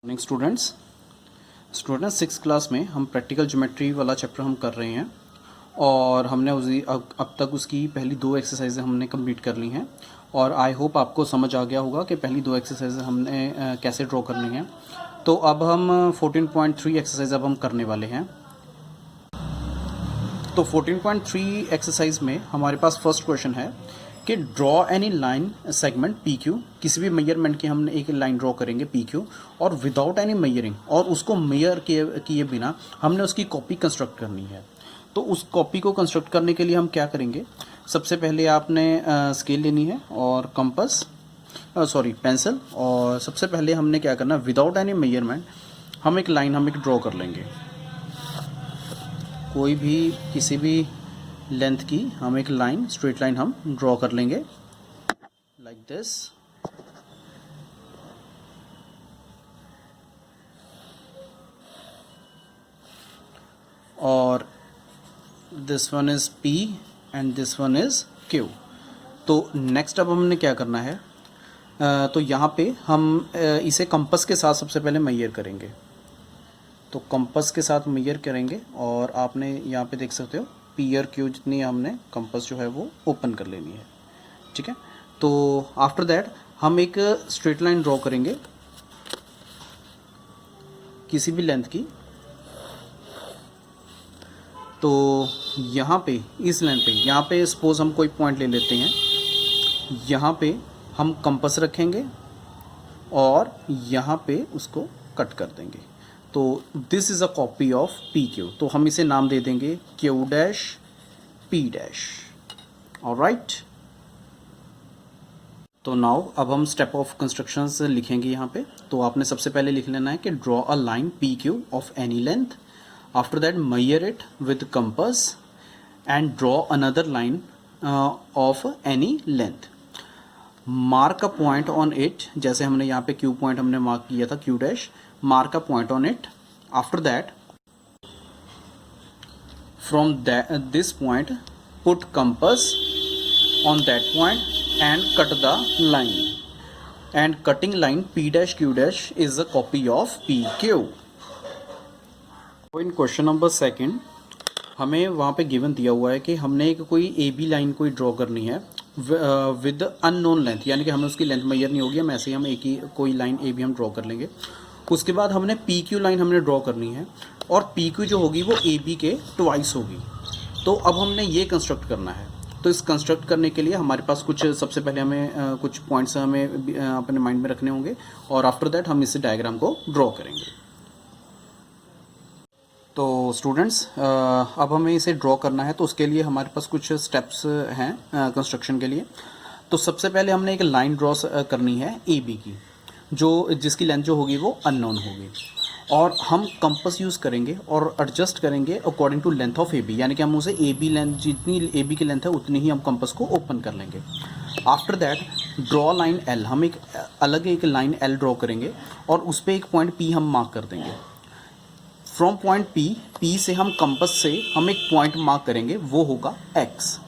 Morning students six class में हम practical geometry वाला चैप्टर हम कर रहे हैं और हमने उसी अब तक उसकी पहली दो एक्सरसाइजें हमने कंप्लीट कर ली हैं और आई होप आपको समझ आ गया होगा कि पहली दो एक्सरसाइजें हमने कैसे ड्रॉ करनी है। तो अब हम 14.3 एक्सरसाइज अब हम करने वाले हैं। तो 14.3 एक्सरसाइज में हमारे पास फर्स्ट क्वेश्चन है कि draw any line segment P Q. किसी भी मेजरमेंट की हमने एक लाइन ड्रॉ करेंगे पी क्यू और विदाउट एनी मेजरिंग, और उसको मेयर किए बिना हमने उसकी कॉपी कंस्ट्रक्ट करनी है। तो उस कॉपी को कंस्ट्रक्ट करने के लिए हम क्या करेंगे, सबसे पहले आपने स्केल लेनी है और कंपास पेंसिल, और सबसे पहले हमने क्या करना है, विदाउट एनी मेजरमेंट हम एक ड्रॉ कर लेंगे। कोई भी किसी भी लेंथ की हम एक लाइन, स्ट्रेट लाइन हम ड्रॉ कर लेंगे लाइक दिस। और this one is P and this one is Q। तो नेक्स्ट अब हमने क्या करना है, तो यहाँ पे हम इसे कंपास के साथ सबसे पहले मेजर करेंगे। तो कंपास के साथ मेजर करेंगे और आपने यहाँ पे देख सकते हो P और Q जितनी हमने कंपास जो है वो ओपन कर लेनी है, ठीक है। तो आफ्टर दैट हम एक स्ट्रेट लाइन ड्रॉ करेंगे किसी भी लेंथ की। तो यहाँ पे इस लाइन पे, यहाँ पे सपोज हम कोई पॉइंट ले लेते हैं, यहाँ पे हम कंपास रखेंगे और यहाँ पे उसको कट कर देंगे। तो this is a copy of P Q. तो हम इसे नाम दे देंगे Q dash P dash. Alright, तो नाउ अब हम स्टेप ऑफ कंस्ट्रक्शंस लिखेंगे यहाँ पे। तो आपने सबसे पहले लिख लेना है कि draw a line P Q of any length, after that measure it with compass and draw another line of any length, mark a point on it. जैसे हमने यहाँ पे Q पॉइंट हमने मार्क किया था, Q dash, mark a point on it. After that, from this point put compass on that point and cut the line, and cutting line P dash Q dash is a copy of PQ. In question number second हमें वहाँ पे given दिया हुआ है कि हमने एक कोई ए बी लाइन कोई ड्रॉ करनी है विद अननोन लेंथ, यानी कि हमें उसकी लेंथ मेजर नहीं होगी, हम ऐसे ही हम एक ही कोई लाइन ए बी हम ड्रॉ कर लेंगे। उसके बाद हमने पी क्यू लाइन हमने ड्रॉ करनी है और पी क्यू जो होगी वो ए बी के ट्वाइस होगी। तो अब हमने ये कंस्ट्रक्ट करना है। तो इस कंस्ट्रक्ट करने के लिए हमारे पास कुछ, सबसे पहले हमें कुछ पॉइंट्स हमें अपने माइंड में रखने होंगे और आफ्टर दैट हम इस डायग्राम को ड्रॉ करेंगे। तो स्टूडेंट्स अब हमें इसे ड्रॉ करना है, तो उसके लिए हमारे पास कुछ स्टेप्स हैं कंस्ट्रक्शन के लिए। तो सबसे पहले हमने एक लाइन ड्रॉ करनी है ए बी की, जो जिसकी लेंथ जो होगी वो अननोन होगी, और हम कंपास यूज़ करेंगे और एडजस्ट करेंगे according to length of a b, यानी कि हम उसे ए बी लेंथ, जितनी ए बी की लेंथ है उतनी ही हम कंपास को ओपन कर लेंगे। After that draw line L, हम एक अलग एक लाइन एल ड्रॉ करेंगे और उस पर एक पॉइंट पी हम मार्क कर देंगे। फ्रॉम पॉइंट पी से हम कंपास से हम एक पॉइंट मार्क करेंगे, वो होगा एक्स।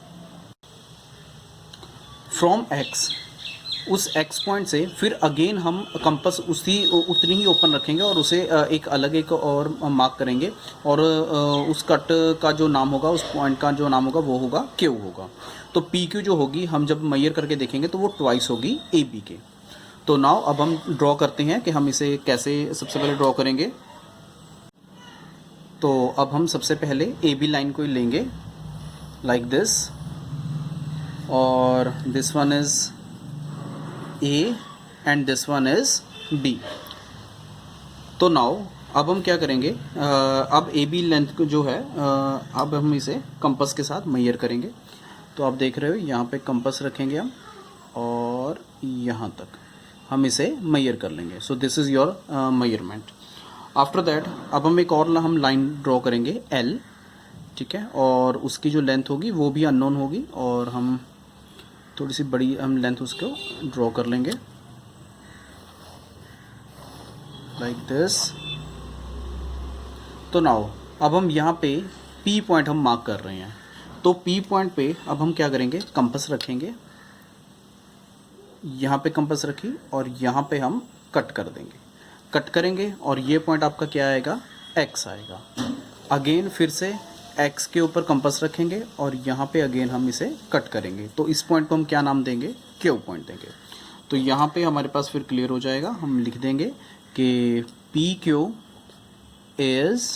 फ्रॉम एक्स, उस एक्स पॉइंट से फिर अगेन हम कंपास उतनी ही ओपन रखेंगे और उसे एक अलग एक और मार्क करेंगे, और उस कट का जो नाम होगा, उस पॉइंट का जो नाम होगा वो होगा Q होगा। तो पी क्यू जो होगी हम जब मेजर करके देखेंगे तो वो ट्वाइस होगी ए बी के। तो नाउ अब हम ड्रॉ करते हैं कि हम इसे कैसे सबसे पहले ड्रॉ करेंगे। तो अब हम सबसे पहले ए बी लाइन को लेंगे लाइक दिस, और this one is A and this one is B। तो नाउ अब हम क्या करेंगे, अब ए बी लेंथ जो है अब हम इसे कंपास के साथ मेजर करेंगे। तो आप देख रहे हो यहाँ पे कंपास रखेंगे हम और यहाँ तक हम इसे मेजर कर लेंगे। So this is your measurement. After that अब हम एक और हम लाइन ड्रॉ करेंगे L, ठीक है, और उसकी जो लेंथ होगी वो भी अननोन होगी, और हम थोड़ी सी बड़ी हम लेंथ उसको ड्रॉ कर लेंगे लाइक दिस। तो नाउ अब हम यहाँ पे P पॉइंट हम मार्क कर रहे हैं। तो P पॉइंट पे अब हम क्या करेंगे, कंपास रखेंगे, यहाँ पे कंपास रखी और यहाँ पे हम कट कर देंगे। कट करेंगे और ये पॉइंट आपका क्या आएगा, x आएगा। अगेन फिर से x के ऊपर कंपास रखेंगे और यहाँ पे अगेन हम इसे कट करेंगे, तो इस पॉइंट को हम क्या नाम देंगे, Q पॉइंट देंगे। तो यहाँ पे हमारे पास फिर क्लियर हो जाएगा, हम लिख देंगे कि PQ is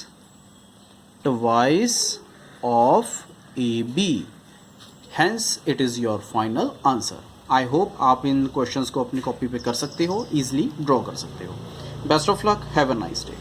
twice of AB, hence it is your final answer. I hope आप इन क्वेश्चंस को अपनी कॉपी पे कर सकते हो, ईजिली ड्रॉ कर सकते हो। Best of luck, have a nice day.